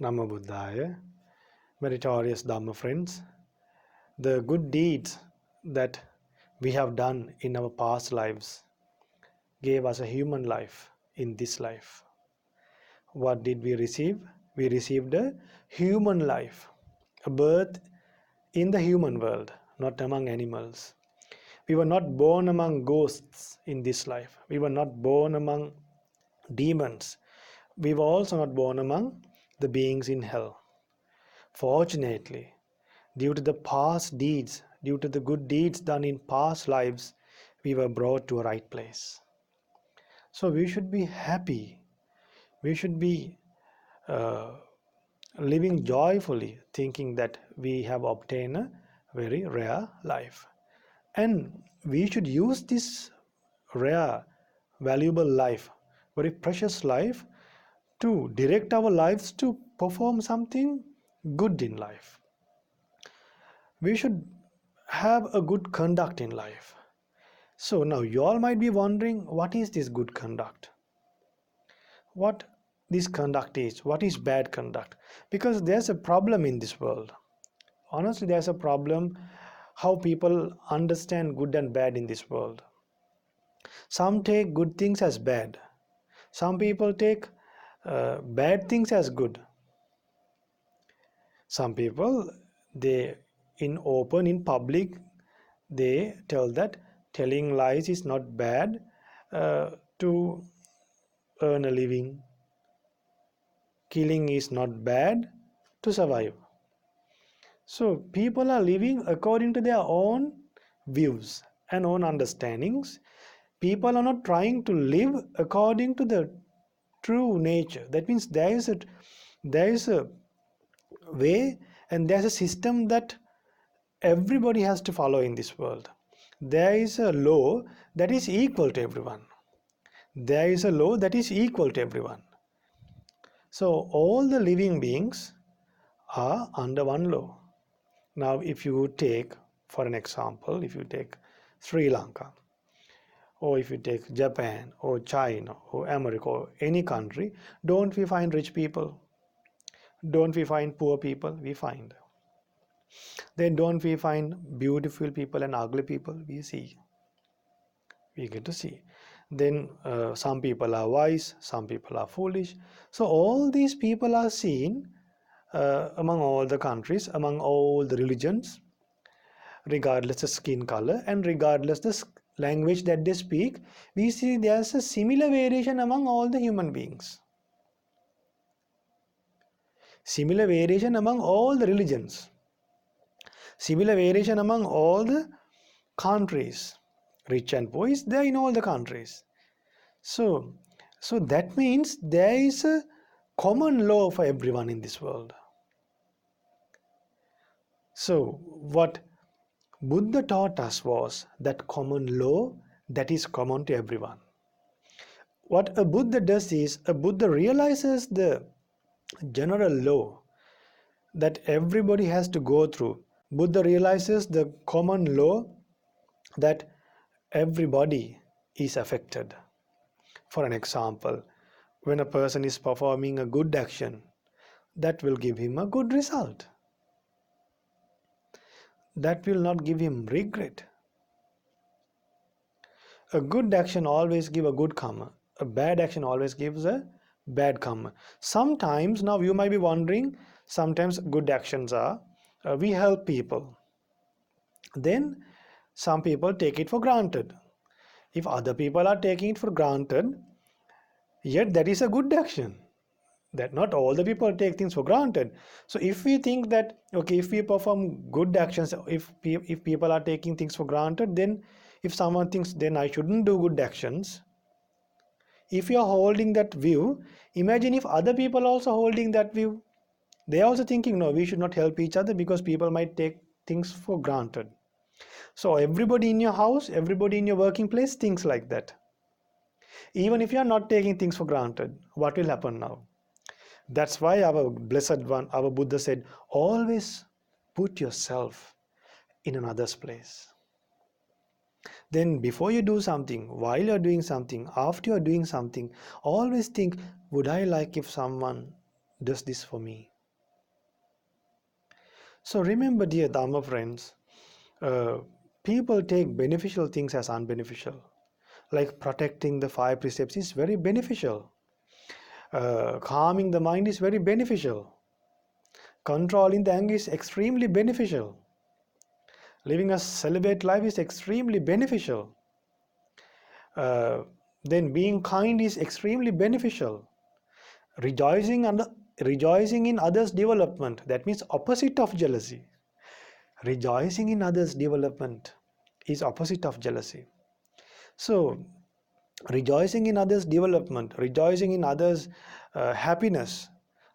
Namo Buddhaya, meritorious Dhamma Friends. The good deeds that we have done in our past lives gave us a human life in this life. What did we receive? We received a human life, a birth in the human world, not among animals. We were not born among ghosts in this life. We were not born among demons. We were also not born among the beings in hell. Fortunately, due to the past deeds, due to the good deeds done in past lives, we were brought to a right place. So we should be happy. We should be living joyfully, thinking that we have obtained a very rare life. And we should use this rare, valuable life, very precious life, to direct our lives to perform something good in life. We should have a good conduct in life. So now you all might be wondering, what is this good conduct? What this conduct is? What is bad conduct? Because there's a problem in this world. Honestly, there's a problem how people understand good and bad in this world. Some take good things as bad. Some people take bad things as good. Some people, they in open, in public, they tell that telling lies is not bad to earn a living. Killing is not bad to survive. So people are living according to their own views and own understandings. People are not trying to live according to the true nature. That means there is a way and there's a system that everybody has to follow in this world. There is a law that is equal to everyone. There is a law that is equal to everyone. So all the living beings are under one law. Now, if you take, for an example, if you take Sri Lanka, or if you take Japan, or China, or America, or any country, don't we find rich people? Don't we find poor people? We find. Then don't we find beautiful people and ugly people? We see. We get to see. Then some people are wise, some people are foolish. So all these people are seen among all the countries, among all the religions, regardless of skin color and regardless the language that they speak. We see there's a similar variation among all the human beings. Similar variation among all the religions. Similar variation among all the countries. Rich and poor is there in all the countries. So that means there is a common law for everyone in this world. So what Buddha taught us was that common law that is common to everyone. What a Buddha does is, a Buddha realizes the general law that everybody has to go through. Buddha realizes the common law that everybody is affected. For an example, when a person is performing a good action, that will give him a good result. That will not give him regret. A good action always gives a good karma. A bad action always gives a bad karma. Sometimes, now you might be wondering, sometimes good actions are, we help people. Then some people take it for granted. If other people are taking it for granted, yet that is a good action. That not all the people take things for granted. So if we think that, okay, if we perform good actions, if people are taking things for granted, then if someone thinks then I shouldn't do good actions, if you are holding that view, imagine if other people also holding that view. They are also thinking, no, we should not help each other because people might take things for granted. So everybody in your house, everybody in your working place thinks like that. Even if you are not taking things for granted, what will happen now? That's why our blessed one, our Buddha said, always put yourself in another's place. Then before you do something, while you're doing something, after you're doing something, always think, would I like if someone does this for me? So remember, dear Dhamma friends, uh, people take beneficial things as unbeneficial. Like protecting the five precepts is very beneficial. Calming the mind is very beneficial. Controlling the anger is extremely beneficial. Living a celibate life is extremely beneficial. Uh, then being kind is extremely beneficial. Rejoicing and rejoicing in others' development, that means opposite of jealousy. Rejoicing in others' development is opposite of jealousy. So rejoicing in others' development, rejoicing in others' happiness,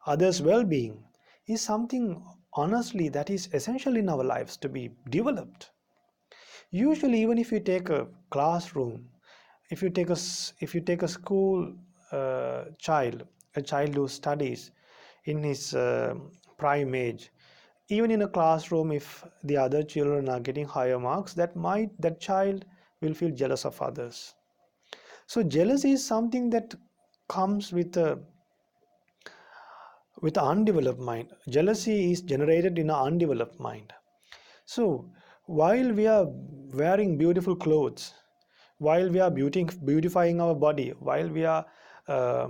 others' well-being is something honestly that is essential in our lives to be developed. Usually, even if you take a classroom, if you take a school child, a child who studies in his prime age, even in a classroom, if the other children are getting higher marks, that child will feel jealous of others. So jealousy is something that comes with an undeveloped mind. Jealousy is generated in an undeveloped mind. So while we are wearing beautiful clothes, while we are beautifying our body, while we are uh,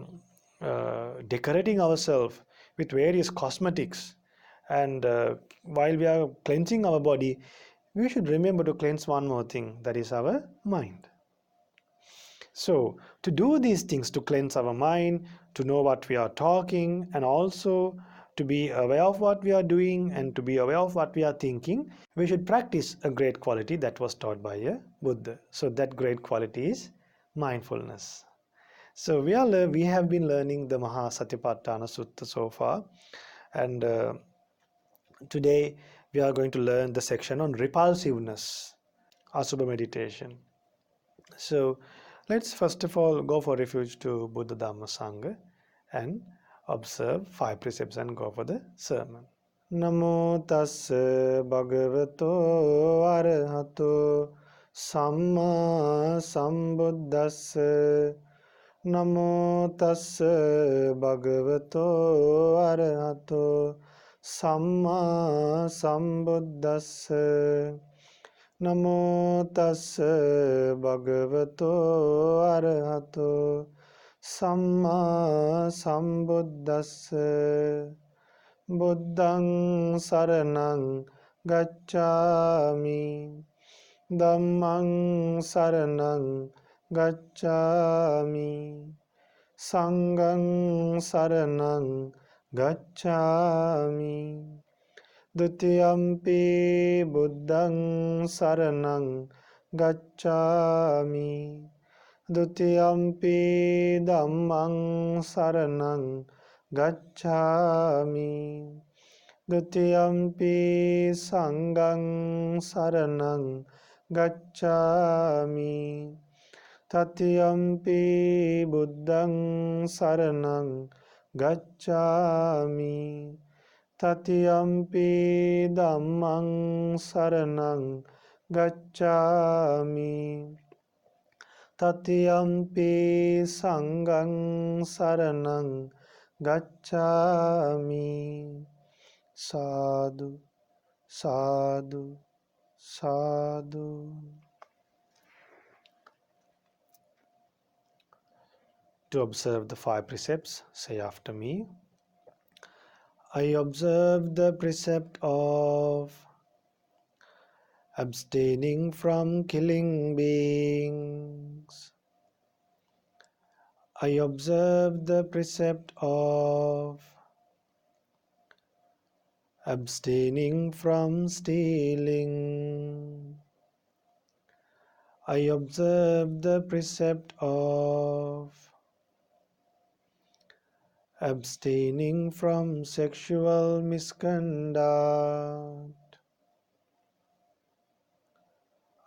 decorating ourselves with various cosmetics, and while we are cleansing our body, we should remember to cleanse one more thing, that is our mind. So, to do these things, to cleanse our mind, to know what we are talking, and also to be aware of what we are doing and to be aware of what we are thinking, we should practice a great quality that was taught by a Buddha. So, that great quality is mindfulness. So, we have been learning the Mahasatipatthana Sutta so far, and today we are going to learn the section on repulsiveness, Asubha meditation. So let's first of all go for refuge to Buddha Dhamma Sangha and observe five precepts and go for the sermon. Namo tassa bhagavato arahato samma sambuddhassa. Namo tassa bhagavato arahato samma sambuddhassa. Namo tassa bhagavato arahato samma sambuddhassa. Buddhang saranang gacchami. Dhammang saranang gacchami. Sanghang saranang gacchami. Dutiyampi buddhang saranang gacchami. Dutiyampi dhammang saranang gacchami. Dutiyampi sanghang saranang gacchami. Tatiyampi buddhang saranang gacchami. Tatiyampi dhammang saranang gacchami. Tatiyampi sanghang saranang gacchami. Sadhu, sadhu, sadhu. To observe the five precepts, say after me. I observe the precept of abstaining from killing beings. I observe the precept of abstaining from stealing. I observe the precept of abstaining from sexual misconduct.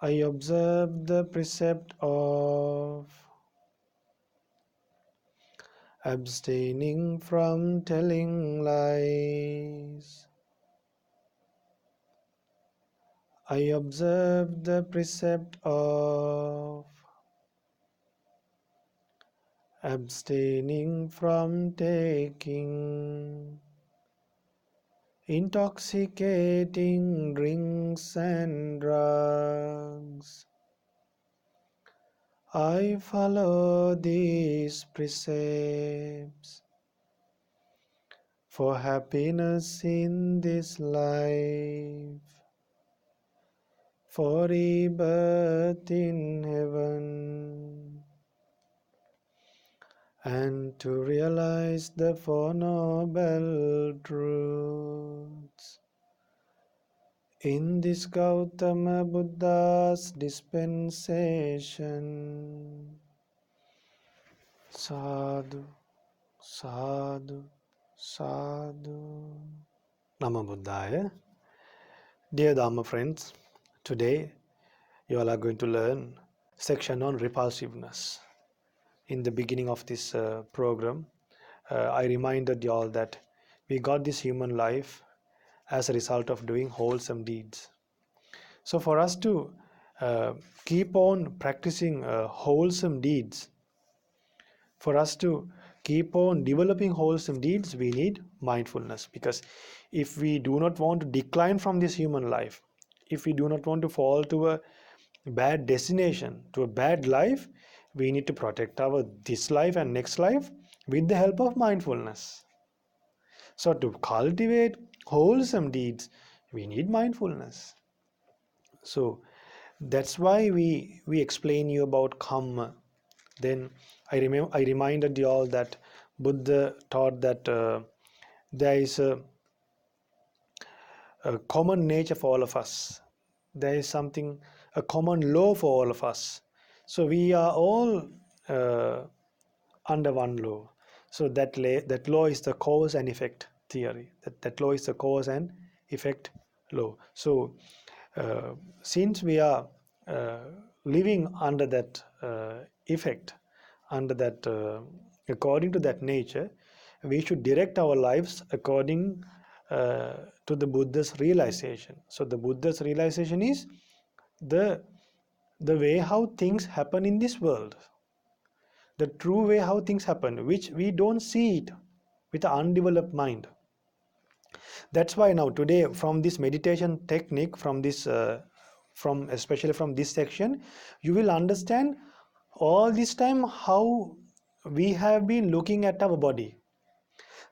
I observe the precept of abstaining from telling lies. I observe the precept of abstaining from taking. intoxicating drinks and drugs. I follow these precepts for happiness in this life, for rebirth in heaven, and to realize the Four Noble Truths. In this Gautama Buddha's dispensation. Sadhu, sadhu, sadhu. Namo Buddhaya. Dear Dhamma friends, today you all are going to learn section on repulsiveness. In the beginning of this program, I reminded you all that we got this human life as a result of doing wholesome deeds. So for us to keep on practicing wholesome deeds, for us to keep on developing wholesome deeds, we need mindfulness. Because if we do not want to decline from this human life, if we do not want to fall to a bad destination, to a bad life, we need to protect our this life and next life with the help of mindfulness. So to cultivate wholesome deeds, we need mindfulness. So that's why we explain you about karma. Then I reminded you all that Buddha taught that there is a common nature for all of us. There is something, a common law for all of us. So we are all uh, under one law. So that law is the cause and effect theory. That law is the cause and effect law. So since we are uh, living under that effect, under that according to that nature, we should direct our lives according to the Buddha's realization. So the Buddha's realization is the the way how things happen in this world, the true way how things happen, which we don't see it with an undeveloped mind. That's why now today, from this meditation technique, from especially from this section, you will understand all this time how we have been looking at our body,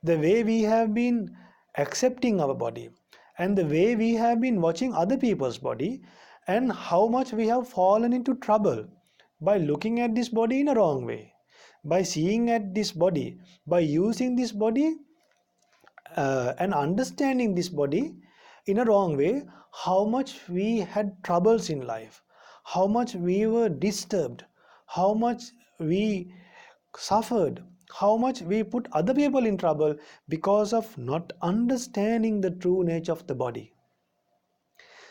the way we have been accepting our body, and the way we have been watching other people's body, and how much we have fallen into trouble by looking at this body in a wrong way, by seeing at this body, by using this body and understanding this body in a wrong way, how much we had troubles in life, how much we were disturbed, how much we suffered, how much we put other people in trouble because of not understanding the true nature of the body.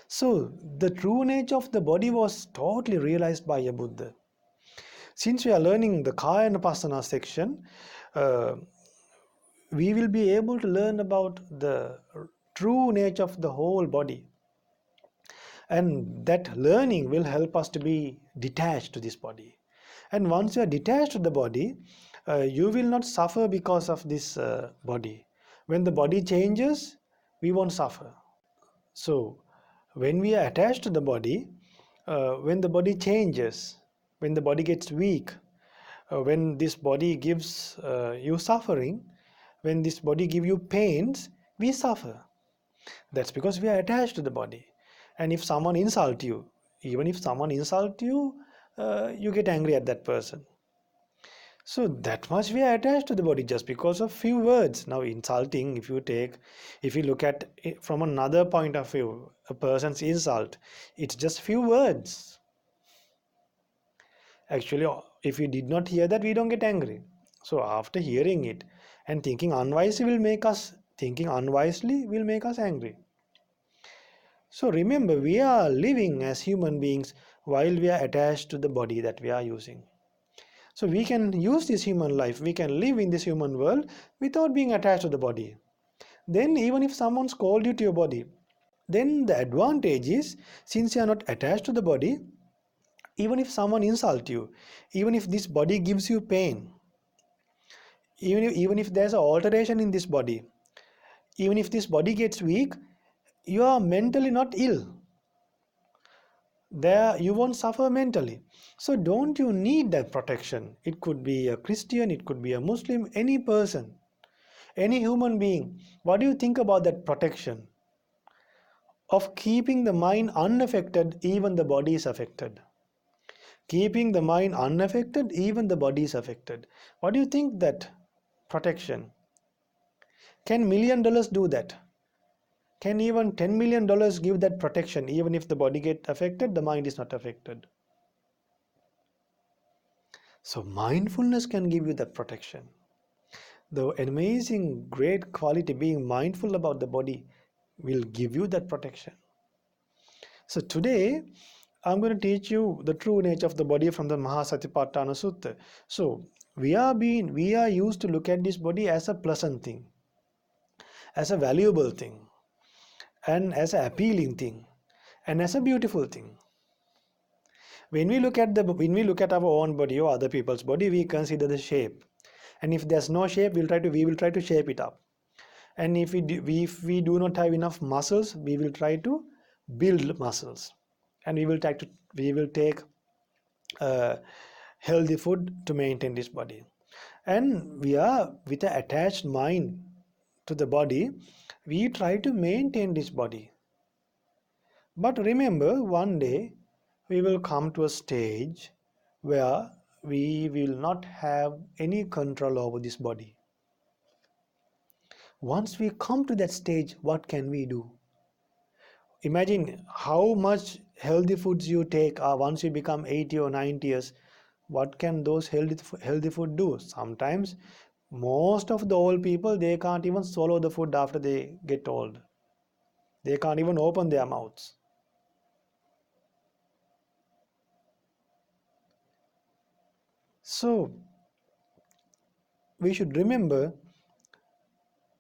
So, the true nature of the body was totally realized by a Buddha. Since we are learning the Kayanupassana section, uh, we will be able to learn about the true nature of the whole body, and that learning will help us to be detached to this body. And once you are detached to the body, you will not suffer because of this body. When the body changes, we won't suffer. So when we are attached to the body, when the body changes, when the body gets weak, when this body gives you suffering, when this body give you pains, we suffer. That's because we are attached to the body. And if someone insult you, even if someone insult you, you get angry at that person. So that much we are attached to the body just because of few words. Now insulting, if you look at it from another point of view, a person's insult, it's just few words. Actually, if we did not hear that, we don't get angry. So after hearing it and thinking unwisely will make us angry. So remember, we are living as human beings while we are attached to the body that we are using. So we can use this human life, we can live in this human world without being attached to the body. Then even if someone's called you to your body, then the advantage is, since you are not attached to the body, even if someone insults you, even if this body gives you pain, even if there's an alteration in this body, Even if this body gets weak, you are mentally not ill. There you won't suffer mentally. So don't you need that protection? It could be a Christian, it could be a Muslim, any person, any human being. What do you think about that protection of keeping the mind unaffected even the body is affected? Keeping the mind unaffected even the body is affected. What do you think that protection? Can $1 million do that? Can even $10 million give that protection even if the body get affected, the mind is not affected? So mindfulness can give you that protection. The amazing great quality being mindful about the body will give you that protection. So today I'm going to teach you the true nature of the body from the Mahasatipatthana Sutta. So we are used to look at this body as a pleasant thing, as a valuable thing, and as an appealing thing, and as a beautiful thing. When we look at our own body or other people's body, we consider the shape, and if there's no shape, we will try to shape it up. And if we do not have enough muscles, we will try to build muscles, and we will take uh, healthy food to maintain this body. And we are with an attached mind to the body, we try to maintain this body. But remember, one day we will come to a stage where we will not have any control over this body. Once we come to that stage, what can we do? Imagine how much healthy foods you take once you become 80 or 90 years. What can those healthy food do? Sometimes most of the old people, they can't even swallow the food after they get old. They can't even open their mouths. So we should remember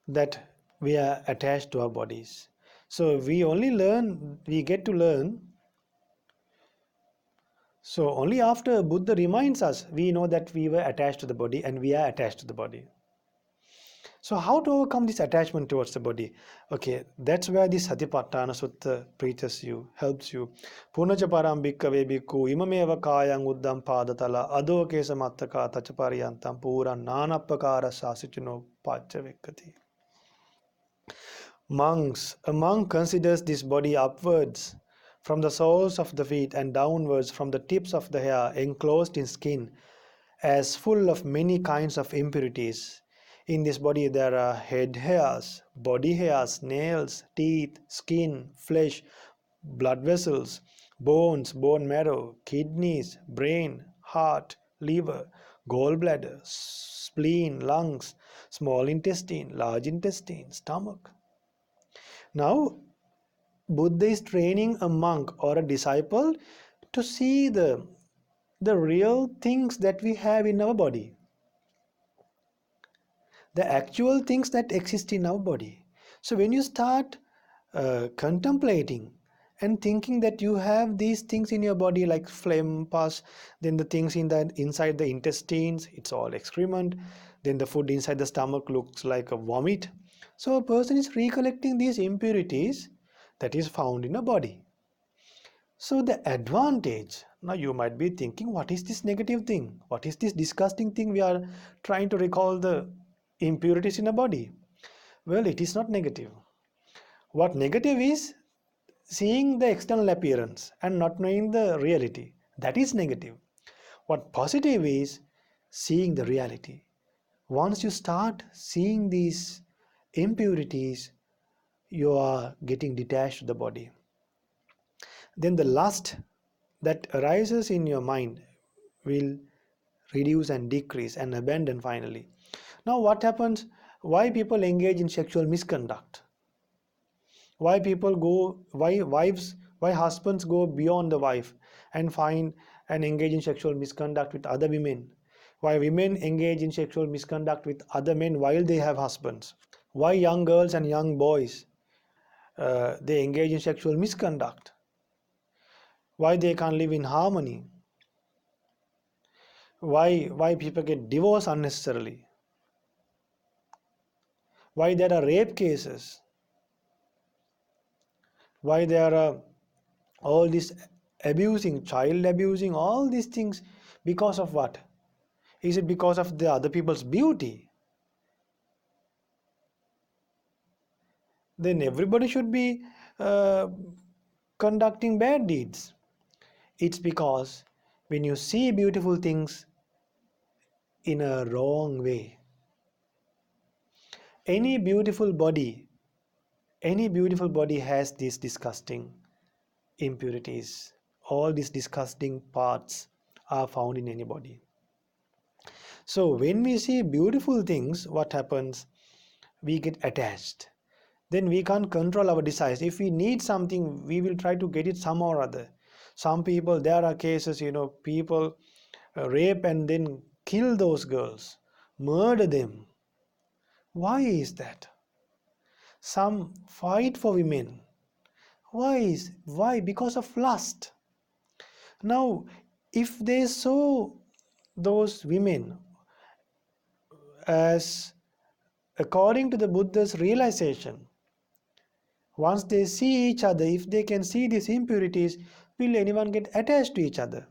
that we are attached to our bodies. So we get to learn. So only after Buddha reminds us, we know that we were attached to the body and we are attached to the body. So how to overcome this attachment towards the body? Okay, that's where this Satipatthana Sutta preaches you, helps you. Punacha param bhikkave bhikkhu imameva kayang uddam padatala adoke samattaka tachapariyantam pura nanappakara sasichino pachavekkati. A monk considers this body upwards from the soles of the feet and downwards from the tips of the hair enclosed in skin as full of many kinds of impurities. In this body there are head hairs, body hairs, nails, teeth, skin, flesh, blood vessels, bones, bone marrow, kidneys, brain, heart, liver, gallbladder, spleen, lungs, small intestine, large intestine, stomach. Now, Buddha is training a monk or a disciple to see the real things that we have in our body, the actual things that exist in our body. So when you start contemplating and thinking that you have these things in your body like phlegm, pus, then the things inside the intestines, it's all excrement, then the food inside the stomach looks like a vomit. So a person is recollecting these impurities that is found in a body. So the advantage, now you might be thinking, what is this negative thing? What is this disgusting thing we are trying to recall the impurities in a body? Well, it is not negative. What negative is seeing the external appearance and not knowing the reality. That is negative. What positive is seeing the reality. Once you start seeing these impurities, you are getting detached to the body. Then the lust that arises in your mind will reduce and decrease and abandon finally. Now what happens? Why people engage in sexual misconduct? Why people go, why husbands go beyond the wife and find and engage in sexual misconduct with other women? Why women engage in sexual misconduct with other men while they have husbands? Why young girls and young boys they engage in sexual misconduct? Why they can't live in harmony? Why people get divorced unnecessarily? why there are rape cases, why there are all this abusing, child abusing, all these things. Because of what? Is it because of the other people's beauty? Then everybody should be uh, conducting bad deeds. It's because when you see beautiful things in a wrong way, any beautiful body, any beautiful body has these disgusting impurities. All these disgusting parts are found in any body. So when we see beautiful things, what happens? We get attached. Then we can't control our desires. If we need something, we will try to get it somehow or other. Some people, there are cases, people rape and then kill those girls, murder them. Why is that? Some fight for women. Why? Because of lust. Now, if they saw those women as according to the Buddha's realization, once they see each other, if they can see these impurities, will anyone get attached to each other?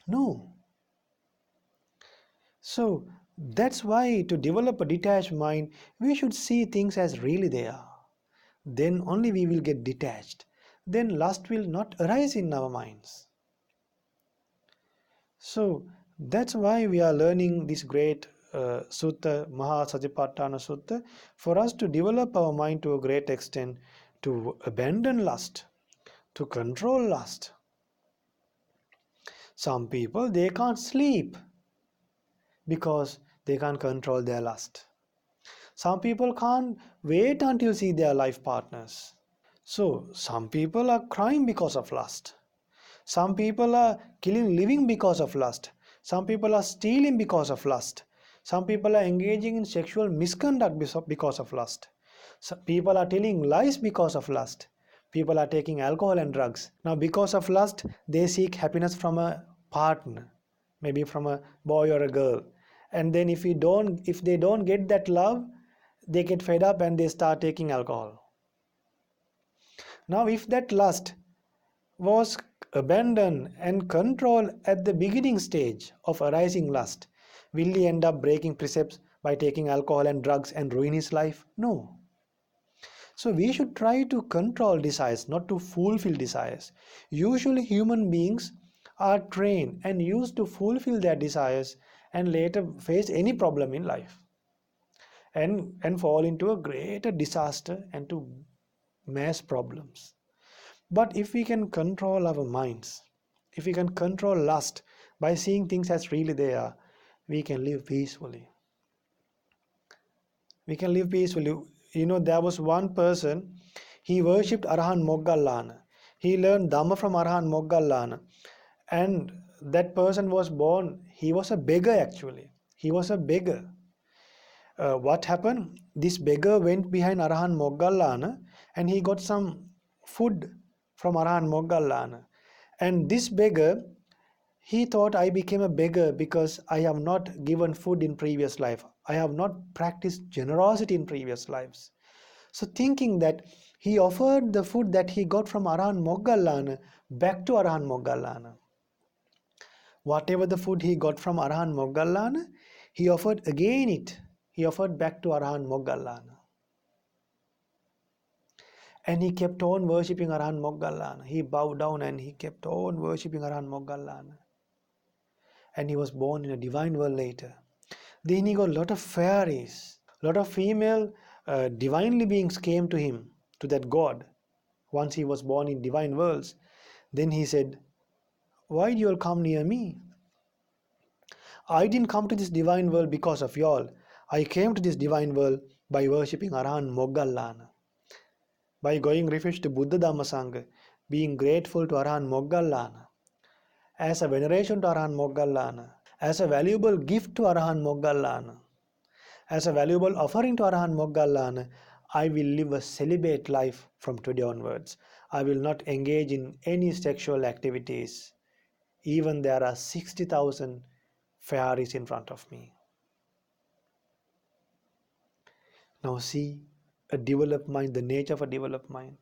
No. So that's why to develop a detached mind, we should see things as really they are. Then only we will get detached. Then lust will not arise in our minds. So that's why we are learning this great sutta, Mahasatipatthana Sutta, for us to develop our mind to a great extent, to abandon lust, to control lust. Some people, they can't sleep because they can't control their lust. Some people can't wait until see their life partners. So some people are crying because of lust. Some people are killing living because of lust. Some people are stealing because of lust. Some people are engaging in sexual misconduct because of lust. Some people are telling lies because of lust. People are taking alcohol and drugs. Now because of lust, they seek happiness from a partner, maybe from a boy or a girl. And then if they don't get that love, they get fed up and they start taking alcohol. Now if that lust was abandoned and controlled at the beginning stage of arising lust, will he end up breaking precepts by taking alcohol and drugs and ruin his life? No. So we should try to control desires, not to fulfill desires. Usually human beings are trained and used to fulfill their desires and later face any problem in life and fall into a greater disaster and to mass problems. But if we can control our minds, if we can control lust by seeing things as really they are, we can live peacefully. We can live peacefully. There was one person, he worshipped Arhan Moggallana. He learned Dhamma from Arhan Moggallana. And that person was born, he was a beggar actually. He was a beggar. What happened? This beggar went behind Arhan Moggallana and he got some food from Arhan Moggallana. And this beggar, he thought, I became a beggar because I have not given food in previous life. I have not practiced generosity in previous lives. So thinking that, he offered the food that he got from Arhan Moggallana back to Arhan Moggallana. Whatever the food he got from Arhan Moggallana, he offered again it. He offered back to Arhan Moggallana. And he kept on worshipping Arhan Moggallana. He bowed down and he kept on worshipping Arhan Moggallana. And he was born in a divine world later. Then he got a lot of fairies, a lot of female divinely beings came to him, to that God, once he was born in divine worlds. Then he said, why do you all come near me? I didn't come to this divine world because of y'all. I came to this divine world by worshipping Arhan Moggallana, by going refuge to Buddha Dhamma Sangha, being grateful to Arhan Moggallana, as a veneration to Arhan Moggallana, as a valuable gift to Arhan Moggallana, as a valuable offering to Arhan Moggallana. I will live a celibate life from today onwards. I will not engage in any sexual activities. Even there are 60,000 fairies in front of me. Now see a developed mind, the nature of a developed mind.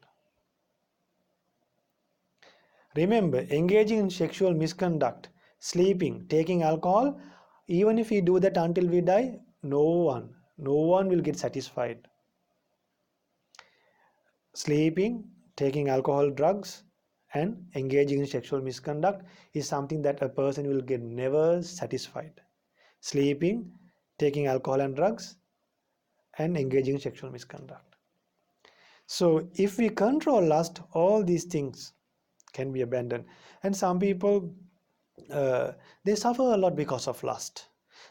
Remember, engaging in sexual misconduct, sleeping, taking alcohol, even if we do that until we die, no one will get satisfied. Sleeping, taking alcohol, drugs, and engaging in sexual misconduct is something that a person will get never satisfied. Sleeping, taking alcohol and drugs, and engaging in sexual misconduct. So if we control lust, all these things can be abandoned. And some people, they suffer a lot because of lust.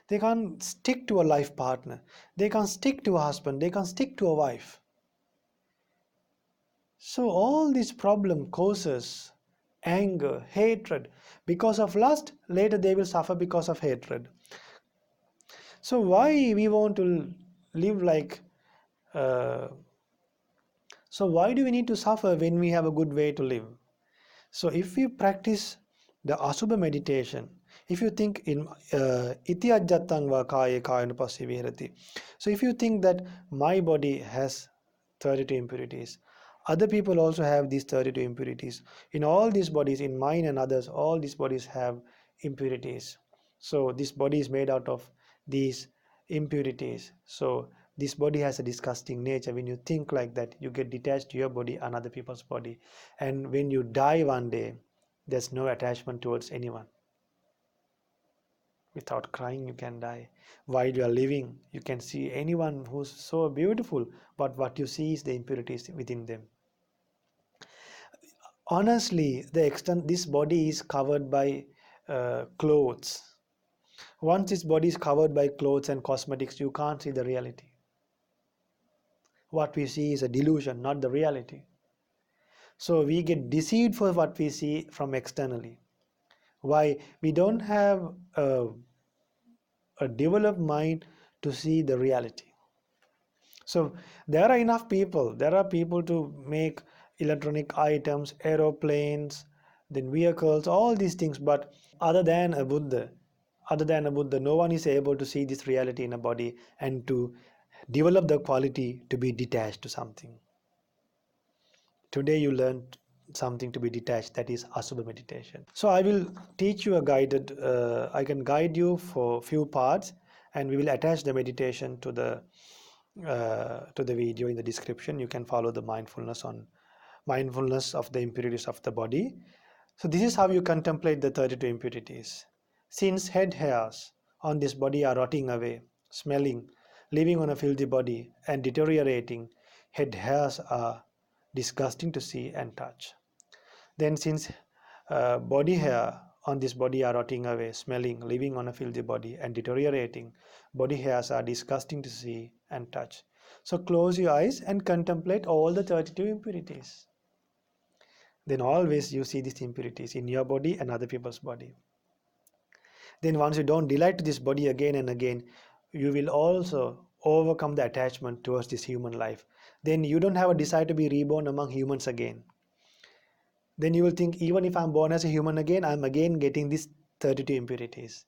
They can't stick to a life partner. They can't stick to a husband. They can't stick to a wife. So all this problem causes anger, hatred. Because of lust, later they will suffer because of hatred. So why we want to live like so why do we need to suffer when we have a good way to live? So if we practice the Asubha meditation, if you think in iti ajjatang va kaya kayanupassana viharati. So if you think that my body has 32 impurities, other people also have these 32 impurities. In all these bodies, in mine and others, all these bodies have impurities. So this body is made out of these impurities. So this body has a disgusting nature. When you think like that, you get detached to your body and other people's body. And when you die one day, there's no attachment towards anyone. Without crying, you can die. While you are living, you can see anyone who's so beautiful, but what you see is the impurities within them. Honestly, the extent this body is covered by clothes. Once this body is covered by clothes and cosmetics, you can't see the reality. What we see is a delusion, not the reality. So we get deceived for what we see from externally. Why? We don't have a developed mind to see the reality. So there are people to make electronic items, aeroplanes, then vehicles, all these things, but other than a Buddha, no one is able to see this reality in a body and to develop the quality to be detached to something. Today you learned something to be detached, that is Asubha meditation. So I will teach you I can guide you for few parts, and we will attach the meditation to the video in the description. You can follow the mindfulness of the impurities of the body. So this is how you contemplate the 32 impurities. Since head hairs on this body are rotting away, smelling, living on a filthy body, and deteriorating, head hairs are disgusting to see and touch. Then since body hair on this body are rotting away, smelling, living on a filthy body, and deteriorating, body hairs are disgusting to see and touch. So close your eyes and contemplate all the 32 impurities. Then always you see these impurities in your body and other people's body. Then once you don't delight to this body again and again, you will also overcome the attachment towards this human life. Then you don't have a desire to be reborn among humans again. Then you will think, even if I'm born as a human again, I'm again getting these 32 impurities.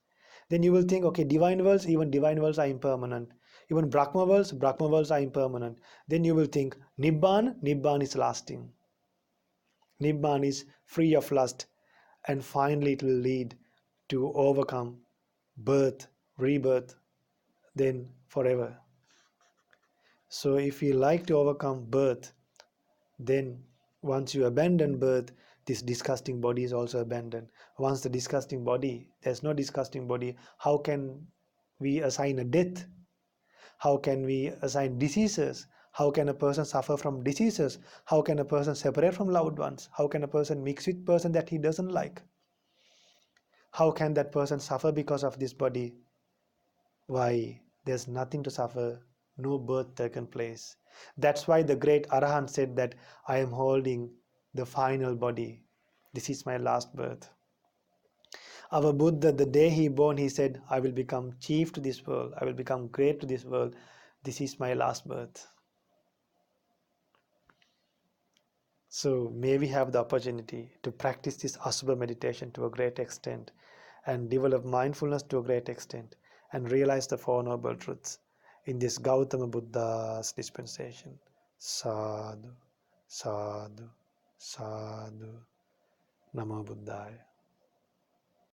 Then you will think, okay, even divine worlds are impermanent. Even Brahma worlds are impermanent. Then you will think, Nibbana is lasting. Nibbana is free of lust. And finally it will lead to overcome birth, rebirth, then forever. So if you like to overcome birth, then once you abandon birth, this disgusting body is also abandoned. Once there's no disgusting body, how can we assign a death? How can we assign diseases? How can a person suffer from diseases? How can a person separate from loved ones? How can a person mix with person that he doesn't like? How can that person suffer because of this body? Why? There's nothing to suffer, no birth taken place. That's why the great Arahant said that I am holding the final body. This is my last birth. Our Buddha, the day he born, he said, I will become chief to this world. I will become great to this world. This is my last birth. So may we have the opportunity to practice this Asubha meditation to a great extent and develop mindfulness to a great extent and realize the Four Noble Truths in this Gautama Buddha's dispensation. Sadhu, sadhu, sadhu. Namo Buddhaya.